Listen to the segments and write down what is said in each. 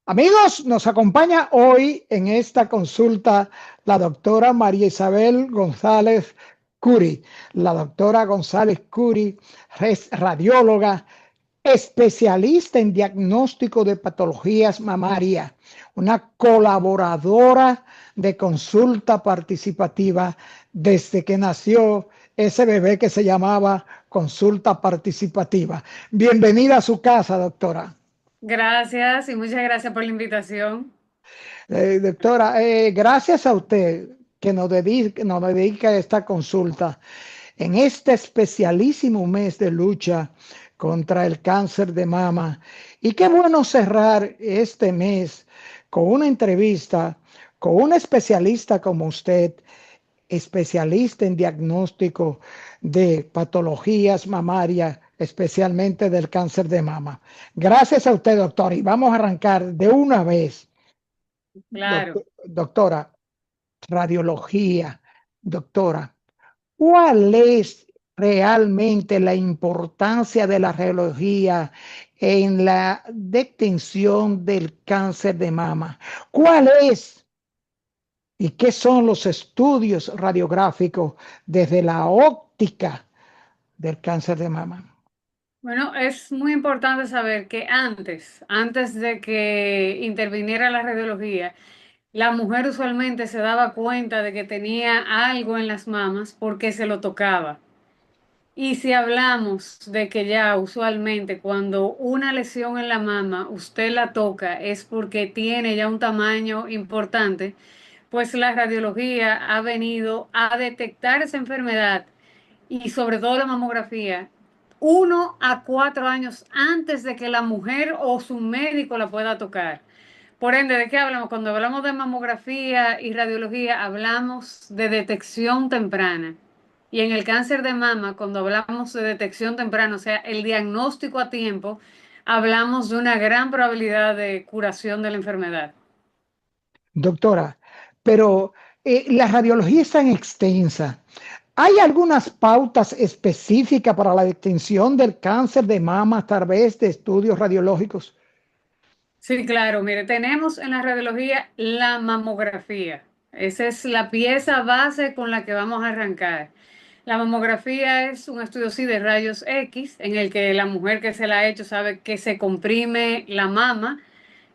Amigos, nos acompaña hoy en esta consulta la doctora María Isabel González Curi. La doctora González Curi es radióloga, especialista en diagnóstico de patologías mamarias, una colaboradora de consulta participativa desde que nació ese bebé que se llamaba consulta participativa. Bienvenida a su casa, doctora. Gracias y muchas gracias por la invitación. Doctora, gracias a usted que nos dedica a esta consulta en este especialísimo mes de lucha contra el cáncer de mama. Y qué bueno cerrar este mes con una entrevista con un especialista como usted, especialista en diagnóstico de patologías mamarias, especialmente del cáncer de mama. Gracias a usted, doctor. Y vamos a arrancar de una vez. Claro. Doctora, radiología, doctora, ¿cuál es realmente la importancia de la radiología en la detección del cáncer de mama? ¿Cuál es y qué son los estudios radiográficos desde la óptica del cáncer de mama? Bueno, es muy importante saber que antes de que interviniera la radiología, la mujer usualmente se daba cuenta de que tenía algo en las mamas porque se lo tocaba. Y si hablamos de que ya usualmente cuando una lesión en la mama usted la toca es porque tiene ya un tamaño importante, pues la radiología ha venido a detectar esa enfermedad y sobre todo la mamografía 1 a 4 años antes de que la mujer o su médico la pueda tocar. Por ende, ¿de qué hablamos? Cuando hablamos de mamografía y radiología, hablamos de detección temprana. Y en el cáncer de mama, cuando hablamos de detección temprana, o sea, el diagnóstico a tiempo, hablamos de una gran probabilidad de curación de la enfermedad. Doctora, pero la radiología es tan extensa. ¿Hay algunas pautas específicas para la detección del cáncer de mama a través de estudios radiológicos? Sí, claro, mire, tenemos en la radiología la mamografía. Esa es la pieza base con la que vamos a arrancar. La mamografía es un estudio sí de rayos X en el que la mujer que se la ha hecho sabe que se comprime la mama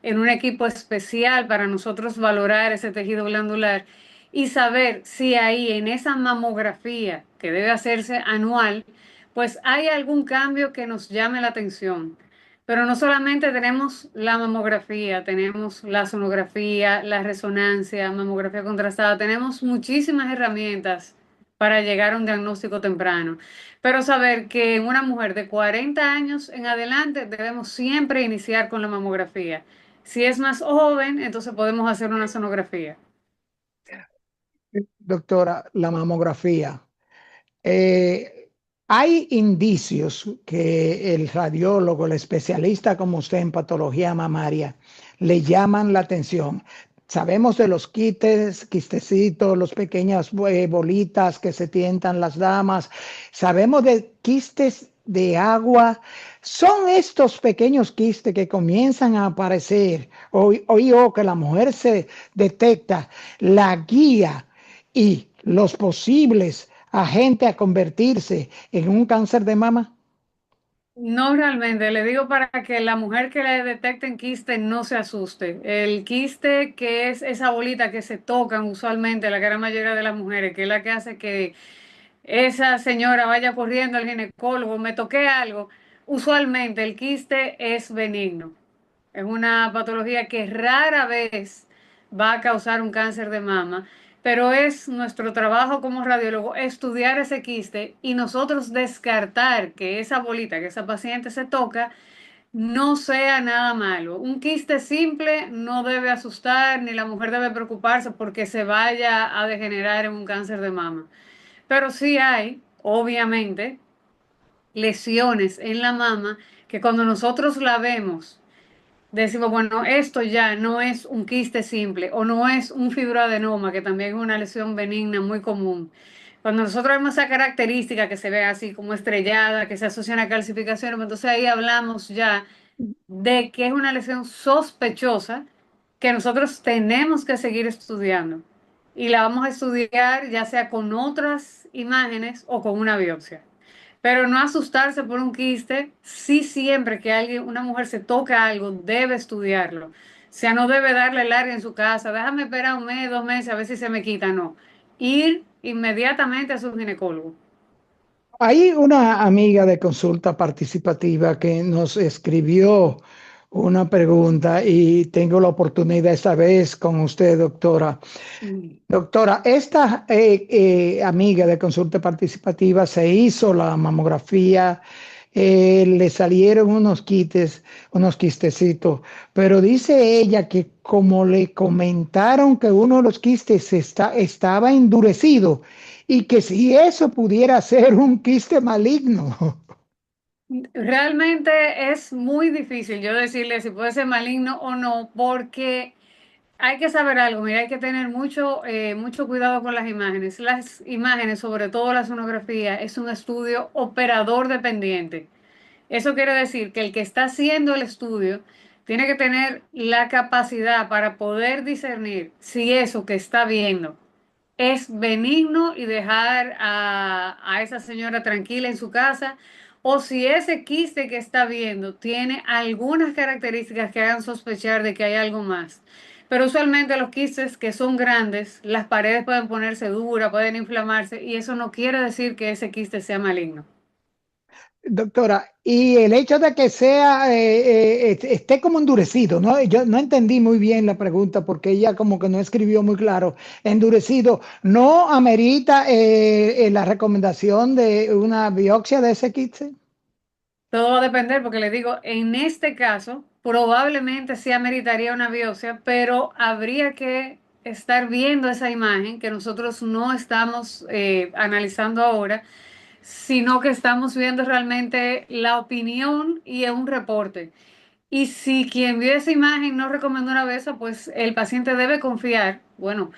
en un equipo especial para nosotros valorar ese tejido glandular y saber si ahí en esa mamografía que debe hacerse anual, pues hay algún cambio que nos llame la atención. Pero no solamente tenemos la mamografía, tenemos la sonografía, la resonancia, mamografía contrastada, tenemos muchísimas herramientas para llegar a un diagnóstico temprano. Pero saber que en una mujer de 40 años en adelante debemos siempre iniciar con la mamografía. Si es más joven, entonces podemos hacer una sonografía. Doctora, la mamografía. Eh, hay indicios que el radiólogo, el especialista como usted en patología mamaria, le llaman la atención. Sabemos de los quites, quistecitos, los pequeñas bolitas que se tientan las damas. Sabemos de quistes de agua. Son estos pequeños quistes que comienzan a aparecer o que la mujer se detecta la guía y los posibles agentes a convertirse en un cáncer de mama. No realmente, le digo para que la mujer que le detecten quiste no se asuste. El quiste, que es esa bolita que se tocan usualmente la gran mayoría de las mujeres, que es la que hace que esa señora vaya corriendo al ginecólogo, me toqué algo. Usualmente el quiste es benigno. Es una patología que rara vez va a causar un cáncer de mama, pero es nuestro trabajo como radiólogo estudiar ese quiste y nosotros descartar que esa bolita que esa paciente se toca no sea nada malo. Un quiste simple no debe asustar ni la mujer debe preocuparse porque se vaya a degenerar en un cáncer de mama. Pero sí hay, obviamente, lesiones en la mama que cuando nosotros la vemos, decimos, bueno, esto ya no es un quiste simple o no es un fibroadenoma, que también es una lesión benigna muy común. Cuando nosotros vemos esa característica que se ve así como estrellada, que se asocia a calcificación, entonces ahí hablamos ya de que es una lesión sospechosa que nosotros tenemos que seguir estudiando. Y la vamos a estudiar ya sea con otras imágenes o con una biopsia. Pero no asustarse por un quiste, sí siempre que alguien, una mujer se toca algo, debe estudiarlo. O sea, no debe darle larga en su casa, déjame esperar un mes, 2 meses a ver si se me quita, no. Ir inmediatamente a su ginecólogo. Hay una amiga de consulta participativa que nos escribió una pregunta y tengo la oportunidad esta vez con usted, doctora. Mm. Doctora, esta amiga de consulta participativa se hizo la mamografía, le salieron unos quistecitos, pero dice ella que como le comentaron que uno de los quistes estaba endurecido y que si eso pudiera ser un quiste maligno. Realmente es muy difícil yo decirle si puede ser maligno o no, porque hay que saber algo, mira, hay que tener mucho cuidado con las imágenes. Las imágenes, sobre todo la sonografía, es un estudio operador dependiente. Eso quiere decir que el que está haciendo el estudio tiene que tener la capacidad para poder discernir si eso que está viendo es benigno y dejar a esa señora tranquila en su casa, o si ese quiste que está viendo tiene algunas características que hagan sospechar de que hay algo más. Pero usualmente los quistes que son grandes, las paredes pueden ponerse duras, pueden inflamarse, y eso no quiere decir que ese quiste sea maligno. Doctora, y el hecho de que sea, esté como endurecido, ¿no? Yo no entendí muy bien la pregunta porque ella como que no escribió muy claro. Endurecido, ¿no amerita la recomendación de una biopsia de ese kit? Todo va a depender, porque le digo, en este caso, probablemente sí ameritaría una biopsia, pero habría que estar viendo esa imagen que nosotros no estamos analizando ahora, sino que estamos viendo realmente la opinión y un reporte. Y si quien vio esa imagen no recomendó una biopsia, pues el paciente debe confiar, bueno,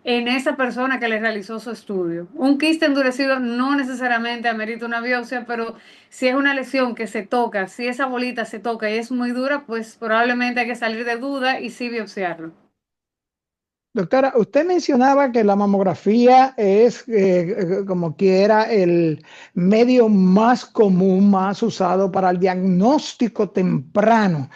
en esa persona que le realizó su estudio. Un quiste endurecido no necesariamente amerita una biopsia, pero si es una lesión que se toca, si esa bolita se toca y es muy dura, pues probablemente hay que salir de duda y sí biopsiarlo. Doctora, usted mencionaba que la mamografía es como quiera el medio más común, más usado para el diagnóstico temprano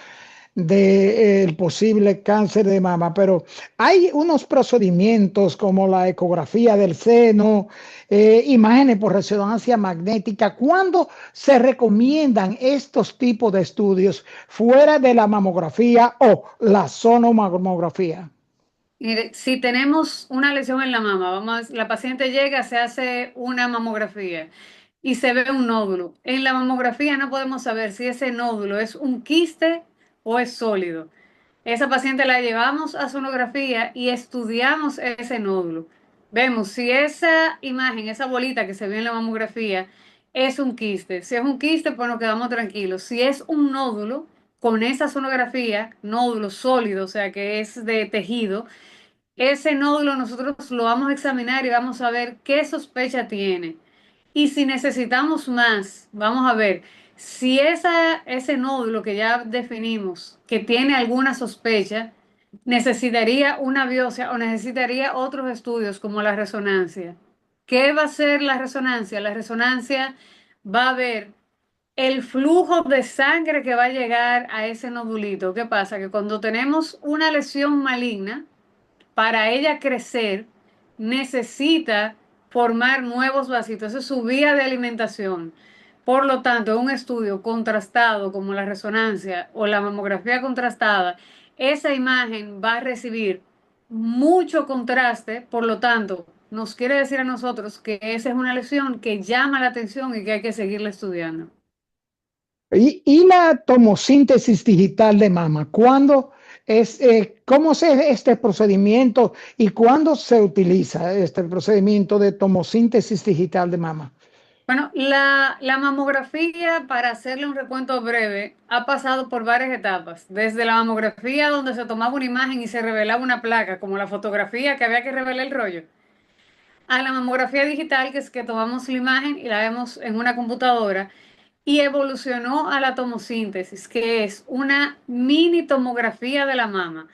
del posible cáncer de mama, pero hay unos procedimientos como la ecografía del seno, imágenes por resonancia magnética. ¿Cuándo se recomiendan estos tipos de estudios fuera de la mamografía o la sonomamografía? Mire, si tenemos una lesión en la mama, la paciente llega, se hace una mamografía y se ve un nódulo. En la mamografía no podemos saber si ese nódulo es un quiste o es sólido. Esa paciente la llevamos a sonografía y estudiamos ese nódulo. Vemos si esa imagen, esa bolita que se ve en la mamografía es un quiste. Si es un quiste, pues nos quedamos tranquilos. Si es un nódulo, con esa sonografía, nódulo sólido, o sea que es de tejido, ese nódulo nosotros lo vamos a examinar y vamos a ver qué sospecha tiene. Y si necesitamos más, vamos a ver si ese nódulo que ya definimos, que tiene alguna sospecha, necesitaría una biopsia o necesitaría otros estudios como la resonancia. ¿Qué va a ser la resonancia? La resonancia va a ver el flujo de sangre que va a llegar a ese nodulito. ¿Qué pasa? Que cuando tenemos una lesión maligna, para ella crecer, necesita formar nuevos vasitos. Esa es su vía de alimentación. Por lo tanto, un estudio contrastado como la resonancia o la mamografía contrastada, esa imagen va a recibir mucho contraste, por lo tanto, nos quiere decir a nosotros que esa es una lesión que llama la atención y que hay que seguirla estudiando. Y la tomosíntesis digital de mama, ¿cómo se este procedimiento y cuándo se utiliza este procedimiento de tomosíntesis digital de mama? Bueno, la mamografía, para hacerle un recuento breve, ha pasado por varias etapas. Desde la mamografía donde se tomaba una imagen y se revelaba una placa, como la fotografía que había que revelar el rollo, a la mamografía digital, que es que tomamos la imagen y la vemos en una computadora. y evolucionó a la tomosíntesis, que es una mini tomografía de la mama.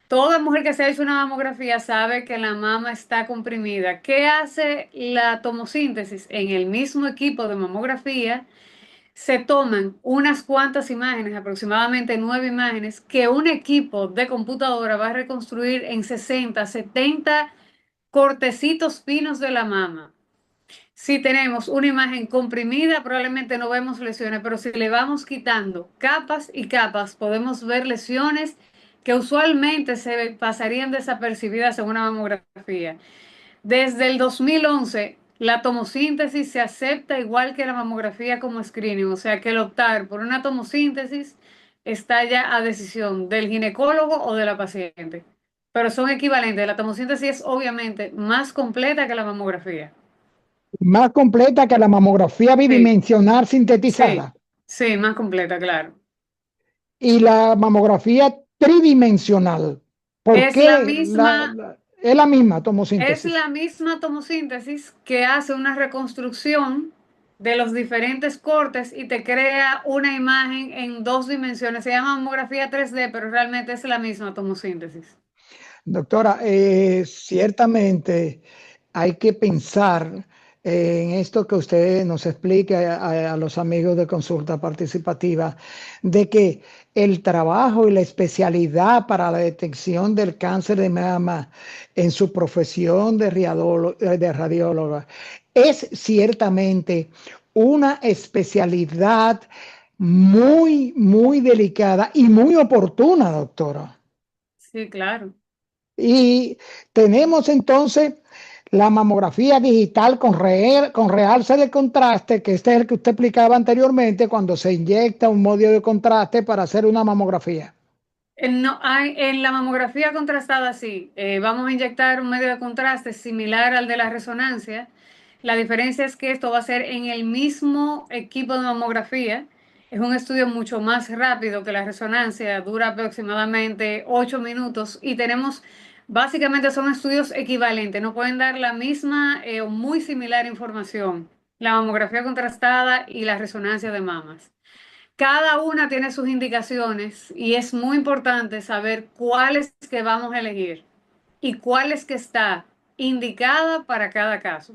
Toda mujer que se ha hecho una mamografía sabe que la mama está comprimida. ¿Qué hace la tomosíntesis? En el mismo equipo de mamografía se toman unas cuantas imágenes, aproximadamente 9 imágenes, que un equipo de computadora va a reconstruir en 60, 70 cortecitos finos de la mama. Si tenemos una imagen comprimida, probablemente no vemos lesiones, pero si le vamos quitando capas y capas, podemos ver lesiones que usualmente se pasarían desapercibidas en una mamografía. Desde el 2011, la tomosíntesis se acepta igual que la mamografía como screening, o sea que el optar por una tomosíntesis está ya a decisión del ginecólogo o de la paciente. Pero son equivalentes. La tomosíntesis es obviamente más completa que la mamografía. Más completa que la mamografía Sí, bidimensional sí, sintetizada sí, más completa, claro. y la mamografía tridimensional. ¿Por Es la qué misma, es la misma es tomosíntesis? la misma tomosíntesis que hace una reconstrucción de los diferentes cortes y te crea una imagen en 2 dimensiones. Se llama mamografía 3D, pero realmente es la misma tomosíntesis. Doctora, ciertamente hay que pensar en esto que usted nos explique a los amigos de consulta participativa, de que el trabajo y la especialidad para la detección del cáncer de mama en su profesión de radióloga es ciertamente una especialidad muy, muy delicada y muy oportuna, doctora. Sí, claro. Y tenemos entonces la mamografía digital con realce de contraste, que este es el que usted explicaba anteriormente, cuando se inyecta un medio de contraste para hacer una mamografía. No, en la mamografía contrastada sí, vamos a inyectar un medio de contraste similar al de la resonancia. La diferencia es que esto va a ser en el mismo equipo de mamografía. Es un estudio mucho más rápido que la resonancia, dura aproximadamente 8 minutos y tenemos, básicamente son estudios equivalentes, no pueden dar la misma o muy similar información, la mamografía contrastada y la resonancia de mamas. Cada una tiene sus indicaciones y es muy importante saber cuáles que vamos a elegir y cuáles que está indicada para cada caso.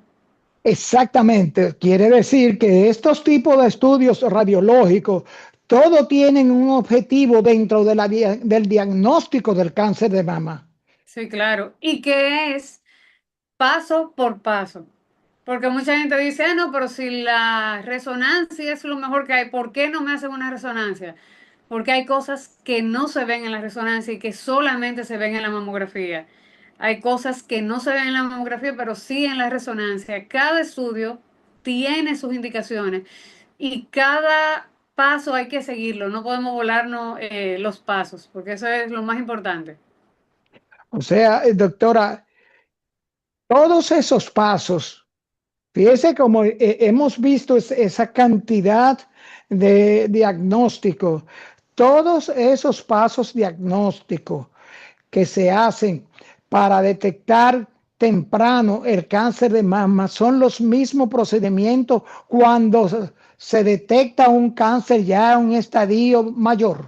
Exactamente, quiere decir que estos tipos de estudios radiológicos, todos tienen un objetivo dentro de del diagnóstico del cáncer de mama. Sí, claro. Y que es paso por paso. Porque mucha gente dice, ah, no, pero si la resonancia es lo mejor que hay, ¿por qué no me hacen una resonancia? Porque hay cosas que no se ven en la resonancia y que solamente se ven en la mamografía. Hay cosas que no se ven en la mamografía, pero sí en la resonancia. Cada estudio tiene sus indicaciones y cada paso hay que seguirlo. No podemos volarnos los pasos, porque eso es lo más importante. O sea, doctora, todos esos pasos. Fíjese como hemos visto esa cantidad de diagnósticos, todos esos pasos diagnósticos que se hacen para detectar temprano el cáncer de mama son los mismos procedimientos cuando se detecta un cáncer ya en un estadio mayor.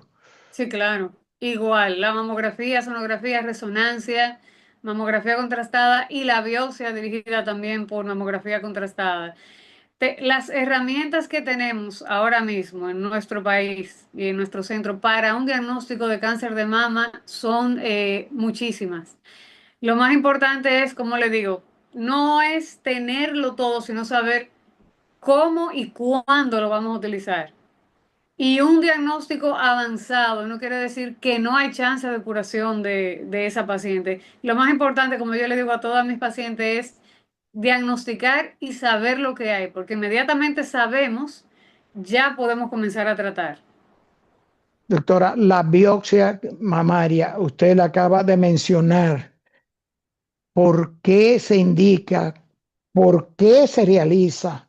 Sí, claro. Igual, la mamografía, sonografía, resonancia, mamografía contrastada y la biopsia dirigida también por mamografía contrastada. Las herramientas que tenemos ahora mismo en nuestro país y en nuestro centro para un diagnóstico de cáncer de mama son muchísimas. Lo más importante es, como le digo, no es tenerlo todo, sino saber cómo y cuándo lo vamos a utilizar. Y un diagnóstico avanzado no quiere decir que no hay chance de curación de esa paciente. Lo más importante, como yo le digo a todas mis pacientes, es diagnosticar y saber lo que hay, porque inmediatamente sabemos, ya podemos comenzar a tratar. Doctora, la biopsia mamaria, usted la acaba de mencionar. ¿Por qué se indica? ¿Por qué se realiza?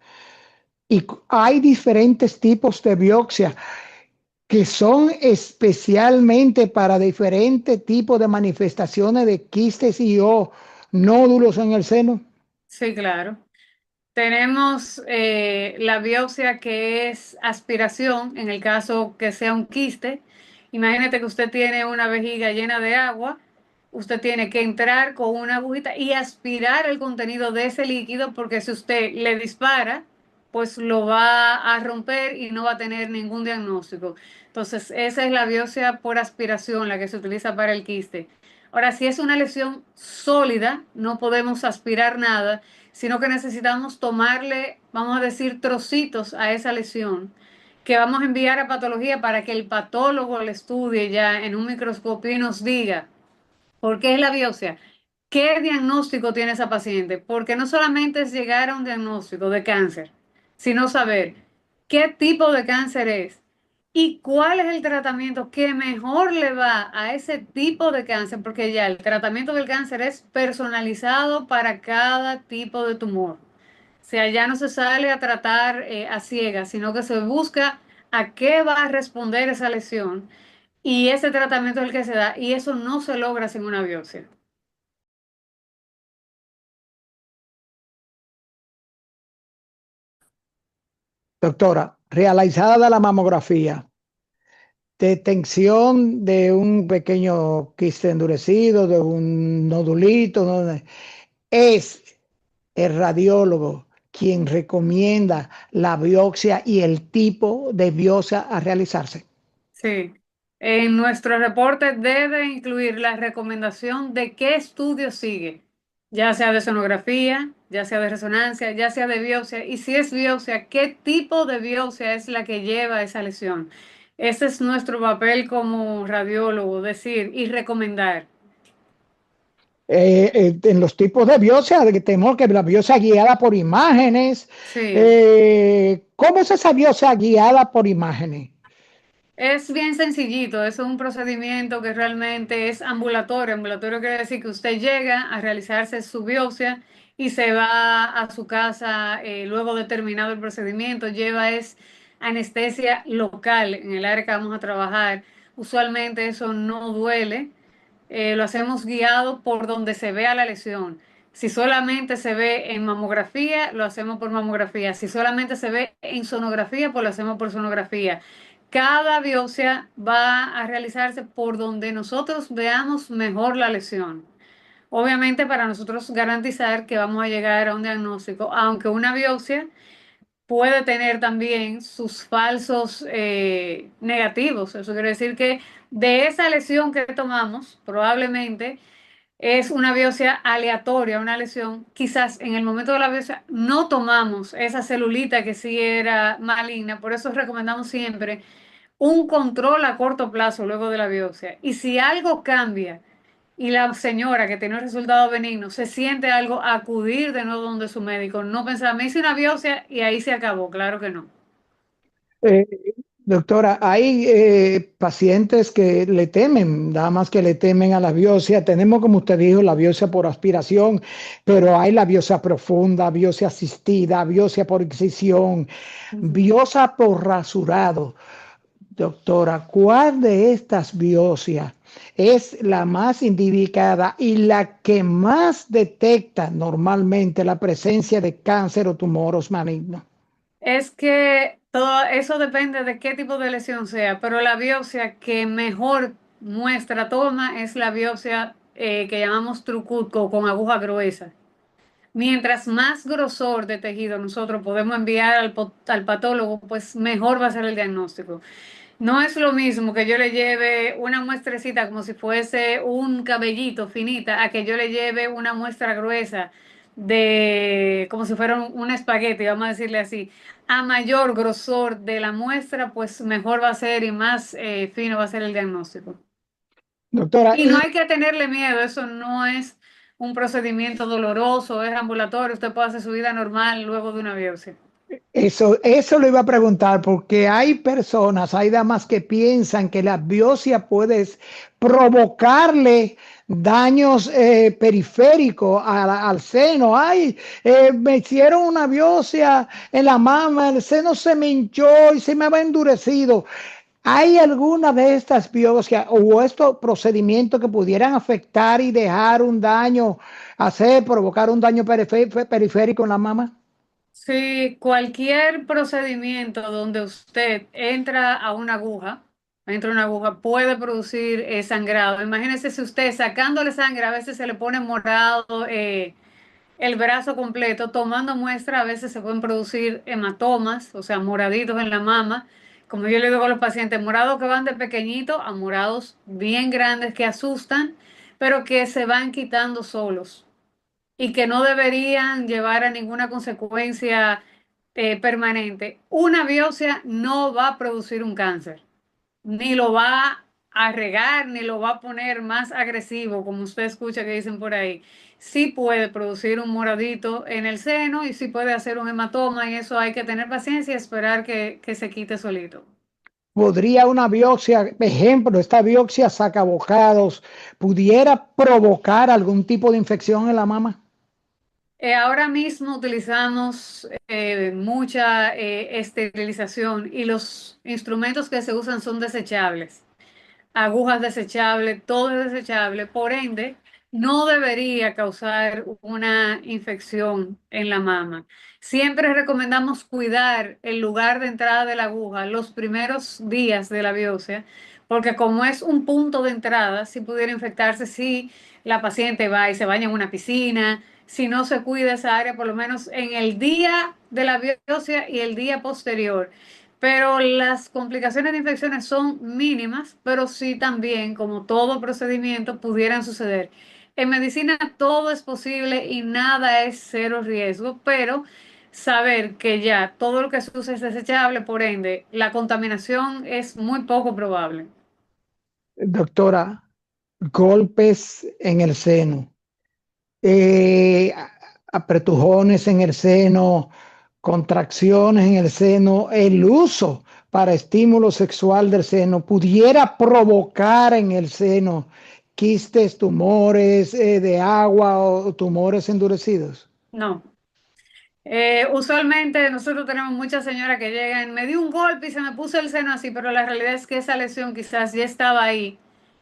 Y hay diferentes tipos de biopsia que son especialmente para diferentes tipos de manifestaciones de quistes y o nódulos en el seno. Sí, claro. Tenemos la biopsia que es aspiración, en el caso que sea un quiste. Imagínate que usted tiene una vejiga llena de agua, usted tiene que entrar con una agujita y aspirar el contenido de ese líquido, porque si usted le dispara, pues lo va a romper y no va a tener ningún diagnóstico. Entonces, esa es la biopsia por aspiración, la que se utiliza para el quiste. Ahora, si es una lesión sólida, no podemos aspirar nada, sino que necesitamos tomarle, vamos a decir, trocitos a esa lesión que vamos a enviar a patología para que el patólogo le estudie ya en un microscopio y nos diga por qué es la biopsia, qué diagnóstico tiene esa paciente, porque no solamente es llegar a un diagnóstico de cáncer, sino saber qué tipo de cáncer es y cuál es el tratamiento que mejor le va a ese tipo de cáncer, porque ya el tratamiento del cáncer es personalizado para cada tipo de tumor. O sea, ya no se sale a tratar a ciegas, sino que se busca a qué va a responder esa lesión y ese tratamiento es el que se da y eso no se logra sin una biopsia. Doctora, realizada la mamografía, detección de un pequeño quiste endurecido, de un nodulito, ¿no? Es el radiólogo quien recomienda la biopsia y el tipo de biopsia a realizarse. Sí. En nuestro reporte debe incluir la recomendación de qué estudio sigue, ya sea de sonografía, ya sea de resonancia, ya sea de biopsia, y si es biopsia, qué tipo de biopsia es la que lleva esa lesión. Ese es nuestro papel como radiólogo, decir y recomendar. En los tipos de biopsia, tenemos que la biopsia guiada por imágenes. Sí. ¿Cómo es esa biopsia guiada por imágenes? Es bien sencillito, eso es un procedimiento que realmente es ambulatorio. Ambulatorio quiere decir que usted llega a realizarse su biopsia y se va a su casa luego de terminado el procedimiento. Lleva es anestesia local en el área que vamos a trabajar. Usualmente eso no duele. Lo hacemos guiado por donde se vea la lesión. Si solamente se ve en mamografía, lo hacemos por mamografía. Si solamente se ve en sonografía, pues lo hacemos por sonografía. Cada biopsia va a realizarse por donde nosotros veamos mejor la lesión. Obviamente para nosotros garantizar que vamos a llegar a un diagnóstico, aunque una biopsia puede tener también sus falsos negativos. Eso quiere decir que de esa lesión que tomamos, probablemente es una biopsia aleatoria, una lesión. Quizás en el momento de la biopsia no tomamos esa celulita que sí era maligna, por eso recomendamos siempre un control a corto plazo luego de la biopsia. Y si algo cambia y la señora que tiene un resultado benigno se siente algo, acudir de nuevo donde su médico. No pensar, me hice una biopsia y ahí se acabó. Claro que no. Eh, Doctora, hay pacientes que le temen, nada más que le temen a la biopsia. Tenemos, como usted dijo, la biopsia por aspiración, pero hay la biopsia profunda, biopsia asistida, biopsia por incisión, Ujú. biopsia por rasurado. Doctora, ¿cuál de estas biopsias es la más indicada y la que más detecta normalmente la presencia de cáncer o tumores malignos? Es que todo eso depende de qué tipo de lesión sea, pero la biopsia que mejor muestra toma es la biopsia que llamamos trucutco con aguja gruesa. Mientras más grosor de tejido nosotros podemos enviar al patólogo, pues mejor va a ser el diagnóstico. No es lo mismo que yo le lleve una muestrecita como si fuese un cabellito finita, a que yo le lleve una muestra gruesa de como si fuera un espagueti, vamos a decirle así. A mayor grosor de la muestra, pues mejor va a ser y más fino va a ser el diagnóstico. Doctora, Y no hay que tenerle miedo, eso no es un procedimiento doloroso, es ambulatorio, usted puede hacer su vida normal luego de una biopsia. eso lo iba a preguntar porque hay personas, hay damas que piensan que la biopsia puede provocarle daños periféricos al seno. Ay, me hicieron una biopsia en la mama, el seno se me hinchó y se me va endurecido. ¿Hay alguna de estas biopsias o estos procedimientos que pudieran afectar y dejar un daño, provocar un daño periférico en la mama? Sí, cualquier procedimiento donde usted entra una aguja, puede producir sangrado. Imagínese si usted sacándole sangre, a veces se le pone morado el brazo completo, tomando muestra, a veces se pueden producir hematomas, o sea, moraditos en la mama. Como yo le digo a los pacientes, morados que van de pequeñito a morados bien grandes que asustan, pero que se van quitando solos y que no deberían llevar a ninguna consecuencia permanente. Una biopsia no va a producir un cáncer, ni lo va a regar, ni lo va a poner más agresivo, como usted escucha que dicen por ahí. Sí puede producir un moradito en el seno y sí puede hacer un hematoma y eso hay que tener paciencia y esperar que se quite solito. ¿Podría una biopsia, ejemplo, esta biopsia saca bocados, pudiera provocar algún tipo de infección en la mama? Ahora mismo utilizamos mucha esterilización y los instrumentos que se usan son desechables, agujas desechables, todo es desechable, por ende, no debería causar una infección en la mama. Siempre recomendamos cuidar el lugar de entrada de la aguja los primeros días de la biopsia, porque como es un punto de entrada, si pudiera infectarse si la paciente va y se baña en una piscina, si no se cuida esa área, por lo menos en el día de la biopsia y el día posterior. Pero las complicaciones de infecciones son mínimas, pero sí también, como todo procedimiento, pudieran suceder. En medicina todo es posible y nada es cero riesgo, pero saber que ya todo lo que se usa es desechable, por ende, la contaminación es muy poco probable. Doctora, golpes en el seno, eh, apretujones en el seno, contracciones en el seno, el uso para estímulo sexual del seno pudiera provocar en el seno quistes, tumores de agua o tumores endurecidos. No. Usualmente nosotros tenemos muchas señoras que llegan, me dio un golpe y se me puso el seno así, pero la realidad es que esa lesión quizás ya estaba ahí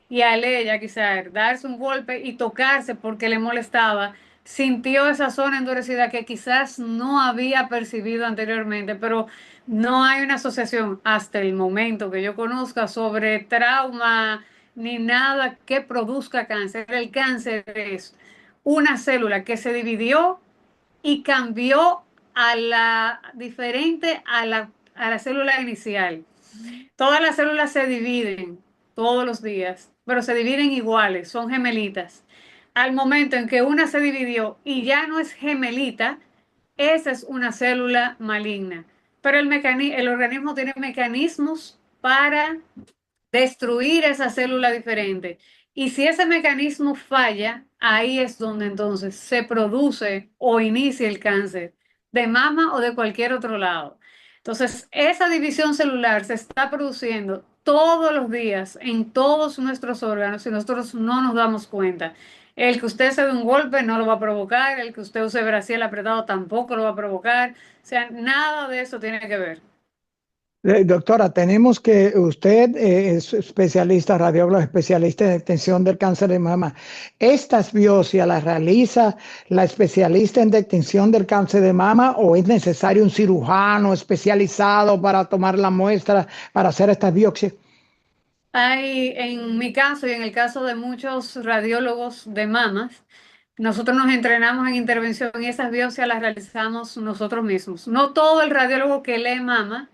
y al ella quizás darse un golpe y tocarse porque le molestaba, sintió esa zona endurecida que quizás no había percibido anteriormente, pero no hay una asociación hasta el momento que yo conozca sobre trauma ni nada que produzca cáncer. El cáncer es una célula que se dividió y cambió a la diferente a la célula inicial. Todas las células se dividen todos los días, pero se dividen iguales, son gemelitas. Al momento en que una se dividió y ya no es gemelita, esa es una célula maligna. Pero el organismo tiene mecanismos para destruir esa célula diferente. Y si ese mecanismo falla, ahí es donde entonces se produce o inicia el cáncer de mama o de cualquier otro lado. Entonces, esa división celular se está produciendo todos los días en todos nuestros órganos y nosotros no nos damos cuenta. El que usted se dé un golpe no lo va a provocar, el que usted use brasier apretado tampoco lo va a provocar. O sea, nada de eso tiene que ver. Doctora, tenemos que usted es especialista, radiólogo especialista en detección del cáncer de mama. ¿Estas biopsias las realiza la especialista en detección del cáncer de mama o es necesario un cirujano especializado para tomar la muestra para hacer estas biopsias? Hay, en mi caso y en el caso de muchos radiólogos de mamas, nosotros nos entrenamos en intervención y esas biopsias las realizamos nosotros mismos. No todo el radiólogo que lee mama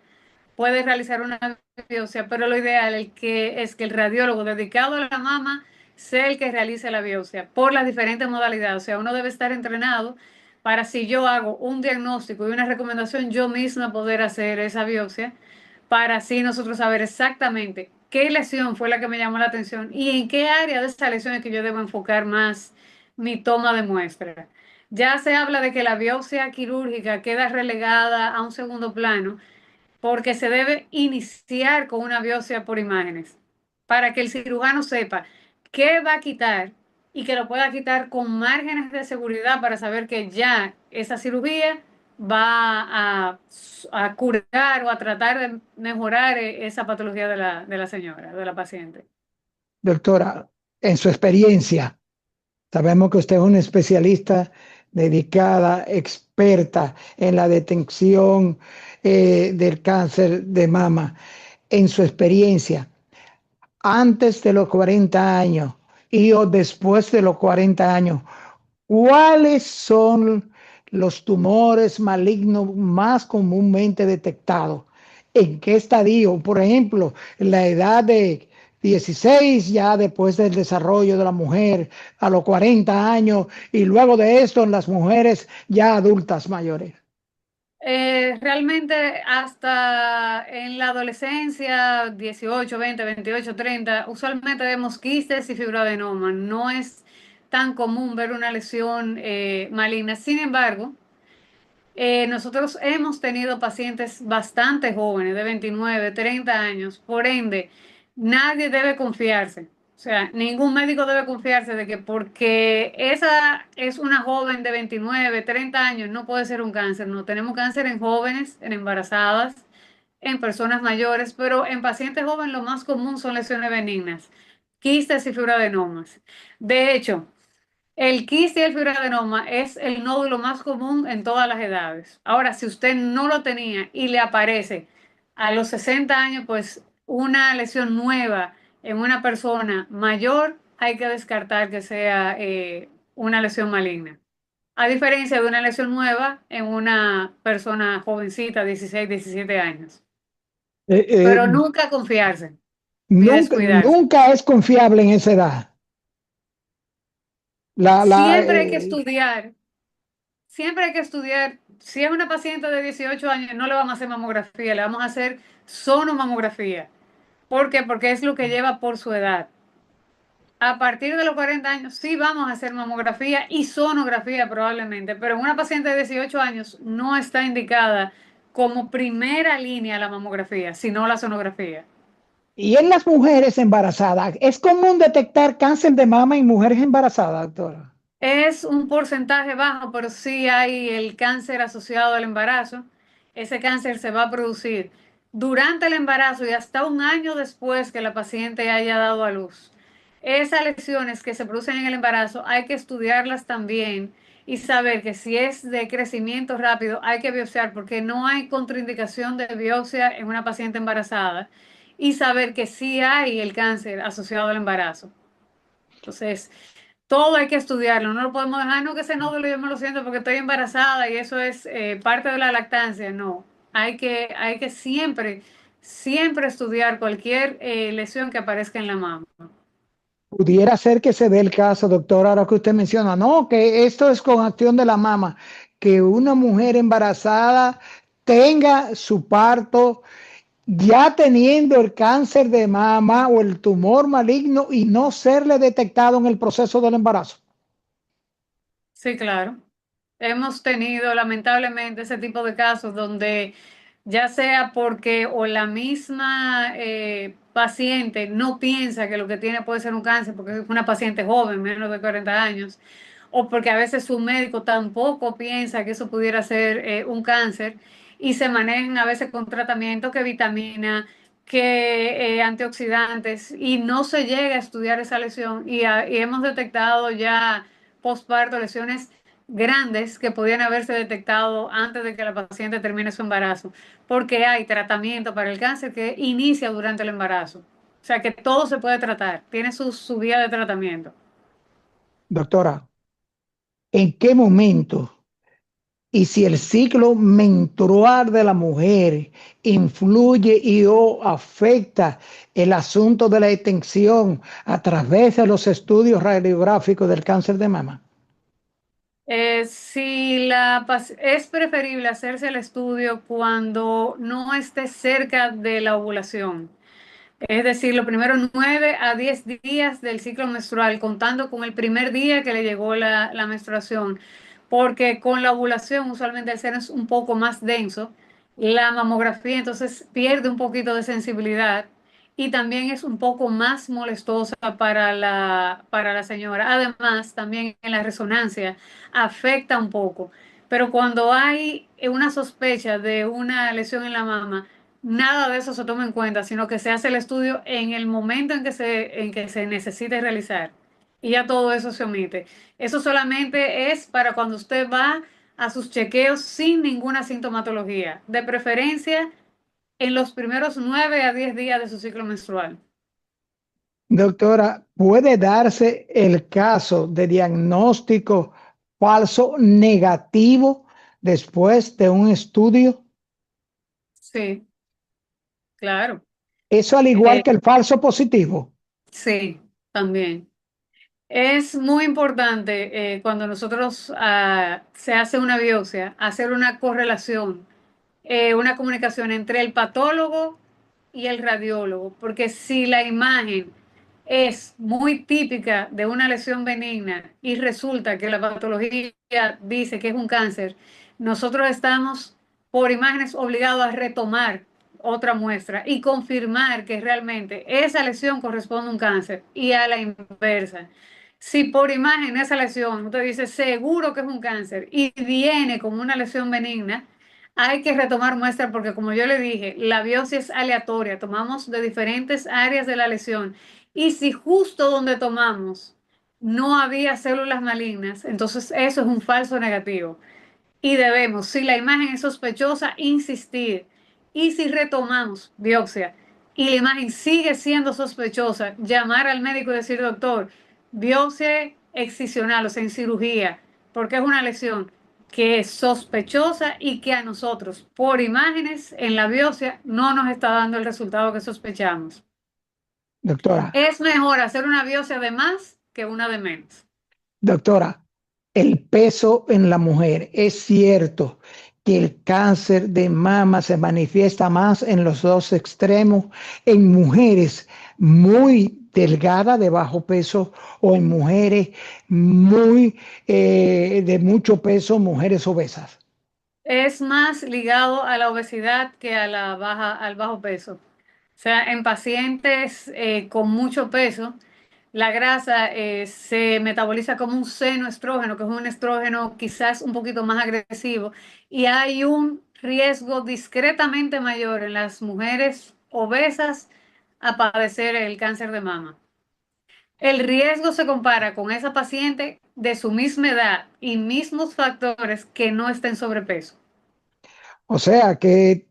puede realizar una biopsia, pero lo ideal es que el radiólogo dedicado a la mama sea el que realice la biopsia por las diferentes modalidades. O sea, uno debe estar entrenado para si yo hago un diagnóstico y una recomendación, yo misma poder hacer esa biopsia para así nosotros saber exactamente qué lesión fue la que me llamó la atención y en qué área de esa lesión es que yo debo enfocar más mi toma de muestra. Ya se habla de que la biopsia quirúrgica queda relegada a un segundo plano porque se debe iniciar con una biopsia por imágenes para que el cirujano sepa qué va a quitar y que lo pueda quitar con márgenes de seguridad para saber que ya esa cirugía va a curar o a tratar de mejorar esa patología de la señora, de la paciente. Doctora, en su experiencia, sabemos que usted es un especialista dedicada, experta en la detección del cáncer de mama, en su experiencia, antes de los 40 años y o después de los 40 años, ¿cuáles son los tumores malignos más comúnmente detectados? ¿En qué estadio? Por ejemplo, en la edad de 16, ya después del desarrollo de la mujer, a los 40 años, y luego de esto en las mujeres ya adultas mayores. Realmente hasta en la adolescencia, 18, 20, 28, 30, usualmente vemos quistes y fibroadenoma. No es tan común ver una lesión maligna. Sin embargo, nosotros hemos tenido pacientes bastante jóvenes, de 29, 30 años, por ende, nadie debe confiarse. O sea, ningún médico debe confiarse de que porque esa es una joven de 29, 30 años, no puede ser un cáncer. No, tenemos cáncer en jóvenes, en embarazadas, en personas mayores, pero en pacientes jóvenes lo más común son lesiones benignas, quistes y fibroadenomas. De hecho, el quiste y el fibroadenoma es el nódulo más común en todas las edades. Ahora, si usted no lo tenía y le aparece a los 60 años, pues una lesión nueva en una persona mayor, hay que descartar que sea una lesión maligna. A diferencia de una lesión nueva en una persona jovencita, 16, 17 años. Eh, eh, Pero nunca confiarse ni nunca, descuidarse. nunca es confiable en esa edad. La, la, Siempre hay que eh, estudiar. Siempre hay que estudiar. Si es una paciente de 18 años, no le vamos a hacer mamografía, le vamos a hacer sonomamografía. ¿Por qué? Porque es lo que lleva por su edad. A partir de los 40 años, sí vamos a hacer mamografía y sonografía probablemente, pero en una paciente de 18 años no está indicada como primera línea la mamografía, sino la sonografía. y en las mujeres embarazadas, ¿es común detectar cáncer de mama en mujeres embarazadas, doctora? Es un porcentaje bajo, pero sí hay el cáncer asociado al embarazo. Ese cáncer se va a producir durante el embarazo y hasta un año después que la paciente haya dado a luz. Esas lesiones que se producen en el embarazo hay que estudiarlas también y saber que si es de crecimiento rápido hay que biopsiar porque no hay contraindicación de biopsia en una paciente embarazada y saber que sí hay el cáncer asociado al embarazo. Entonces, todo hay que estudiarlo, no lo podemos dejar, no que ese nódulo yo me lo siento porque estoy embarazada y eso es parte de la lactancia, no. Hay que siempre, siempre estudiar cualquier lesión que aparezca en la mama. Pudiera ser que se dé el caso, doctor, ahora que usted menciona, no, que esto es con acción de la mama, que una mujer embarazada tenga su parto ya teniendo el cáncer de mama o el tumor maligno y no serle detectado en el proceso del embarazo. Sí, claro. Hemos tenido lamentablemente ese tipo de casos donde ya sea porque o la misma paciente no piensa que lo que tiene puede ser un cáncer porque es una paciente joven, menos de 40 años, o porque a veces su médico tampoco piensa que eso pudiera ser un cáncer y se manejan a veces con tratamiento que vitamina, que antioxidantes y no se llega a estudiar esa lesión y hemos detectado ya postparto lesiones grandes que podían haberse detectado antes de que la paciente termine su embarazo, porque hay tratamiento para el cáncer que inicia durante el embarazo. O sea que todo se puede tratar, tiene su vía de tratamiento. Doctora, ¿en qué momento y si el ciclo menstrual de la mujer influye y o afecta el asunto de la extensión a través de los estudios radiográficos del cáncer de mama? Si es preferible hacerse el estudio cuando no esté cerca de la ovulación. Es decir, los primeros 9 a 10 días del ciclo menstrual, contando con el primer día que le llegó la menstruación, porque con la ovulación usualmente el seno es un poco más denso, la mamografía entonces pierde un poquito de sensibilidad y también es un poco más molestosa para la señora. Además, también en la resonancia afecta un poco, pero cuando hay una sospecha de una lesión en la mama, nada de eso se toma en cuenta, sino que se hace el estudio en el momento en que se necesite realizar. y ya todo eso se omite. Eso solamente es para cuando usted va a sus chequeos sin ninguna sintomatología, de preferencia en los primeros 9 a 10 días de su ciclo menstrual. Doctora, ¿puede darse el caso de diagnóstico falso negativo después de un estudio? Sí, claro. Eso al igual Eh, que el falso positivo. sí, también. Es muy importante cuando nosotros se hace una biopsia, hacer una correlación, una comunicación entre el patólogo y el radiólogo, porque si la imagen es muy típica de una lesión benigna y resulta que la patología dice que es un cáncer, nosotros estamos por imágenes obligados a retomar otra muestra y confirmar que realmente esa lesión corresponde a un cáncer y a la inversa. Si por imagen esa lesión usted dice seguro que es un cáncer y viene como una lesión benigna, hay que retomar muestra porque como yo le dije, la biopsia es aleatoria, tomamos de diferentes áreas de la lesión y si justo donde tomamos no había células malignas, entonces eso es un falso negativo. Y debemos, si la imagen es sospechosa, insistir. Y si retomamos biopsia y la imagen sigue siendo sospechosa, llamar al médico y decir, doctor, biopsia excisional, o sea, en cirugía, porque es una lesión que es sospechosa y que a nosotros, por imágenes en la biopsia, no nos está dando el resultado que sospechamos. Doctora, Es mejor hacer una biopsia de más que una de menos. doctora, el peso en la mujer. Es cierto que el cáncer de mama se manifiesta más en los dos extremos, en mujeres muy delgadas, de bajo peso, o en mujeres muy de mucho peso, mujeres obesas. Es más ligado a la obesidad que a al bajo peso. O sea, en pacientes con mucho peso, la grasa se metaboliza como un senoestrógeno, que es un estrógeno quizás un poquito más agresivo, y hay un riesgo discretamente mayor en las mujeres obesas a padecer el cáncer de mama. El riesgo se compara con esa paciente de su misma edad y mismos factores que no estén sobrepeso. O sea que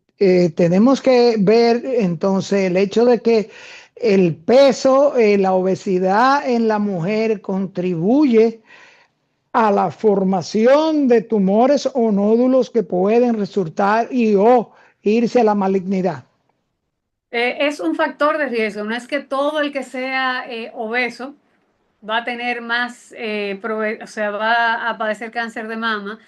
tenemos que ver entonces el hecho de que el peso, la obesidad en la mujer contribuye a la formación de tumores o nódulos que pueden resultar y o irse a la malignidad. Es un factor de riesgo, no es que todo el que sea obeso va a tener más, o sea, va a padecer cáncer de mama,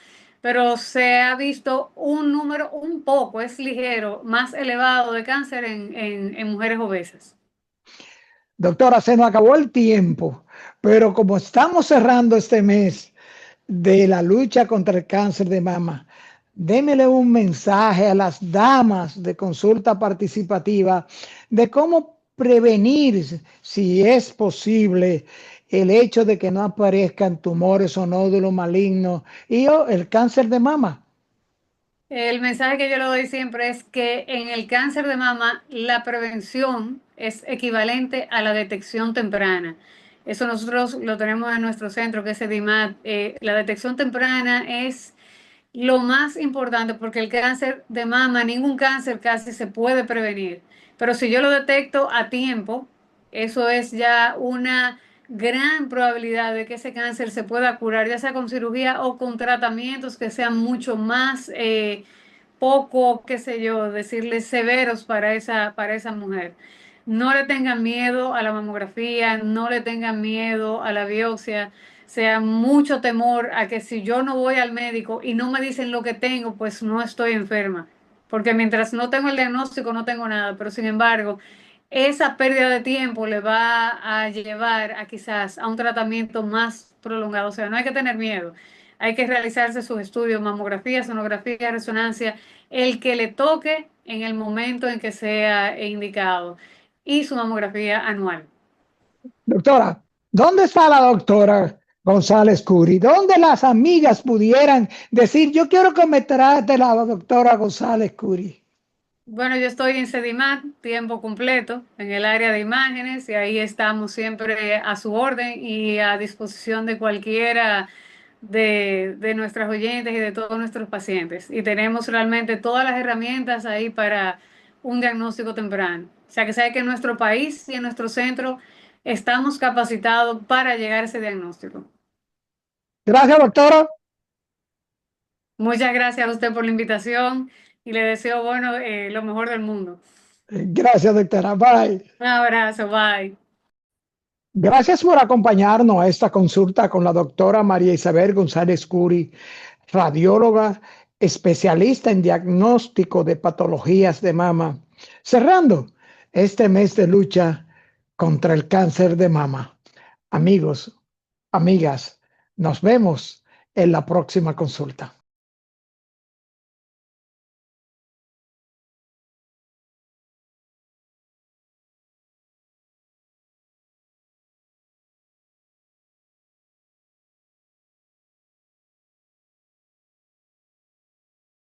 pero se ha visto un número un poco, es ligero, más elevado de cáncer en mujeres obesas. Doctora, se nos acabó el tiempo, pero como estamos cerrando este mes de la lucha contra el cáncer de mama, démele un mensaje a las damas de consulta participativa de cómo prevenir, si es posible, el hecho de que no aparezcan tumores o nódulos malignos y o el cáncer de mama. El mensaje que yo le doy siempre es que en el cáncer de mama la prevención es equivalente a la detección temprana. Eso nosotros lo tenemos en nuestro centro, que es EDIMAT. La detección temprana es lo más importante porque el cáncer de mama, ningún cáncer casi se puede prevenir. Pero si yo lo detecto a tiempo, eso es ya una gran probabilidad de que ese cáncer se pueda curar, ya sea con cirugía o con tratamientos que sean mucho más poco, qué sé yo, decirles severos para esa mujer. No le tengan miedo a la mamografía, no le tengan miedo a la biopsia, sea mucho temor a que si yo no voy al médico y no me dicen lo que tengo, pues no estoy enferma. Porque mientras no tengo el diagnóstico, no tengo nada. Pero sin embargo, esa pérdida de tiempo le va a llevar a quizás a un tratamiento más prolongado. O sea, no hay que tener miedo. Hay que realizarse sus estudios, mamografía, sonografía, resonancia, el que le toque en el momento en que sea indicado y su mamografía anual. Doctora, ¿dónde está la doctora González Curi? ¿Dónde las amigas pudieran decir, yo quiero que me trate la doctora González Curi? Bueno, yo estoy en Sedimat, tiempo completo, en el área de imágenes, y ahí estamos siempre a su orden y a disposición de cualquiera de nuestras oyentes y de todos nuestros pacientes. Y tenemos realmente todas las herramientas ahí para un diagnóstico temprano. O sea, que sabe que en nuestro país y en nuestro centro estamos capacitados para llegar a ese diagnóstico. Gracias, doctora. Muchas gracias a usted por la invitación y le deseo, bueno, lo mejor del mundo. Gracias, doctora. Bye. Un abrazo, bye. Gracias por acompañarnos a esta consulta con la doctora María Isabel González Curi, radióloga, especialista en diagnóstico de patologías de mama, cerrando este mes de lucha contra el cáncer de mama. Amigos, amigas, nos vemos en la próxima consulta.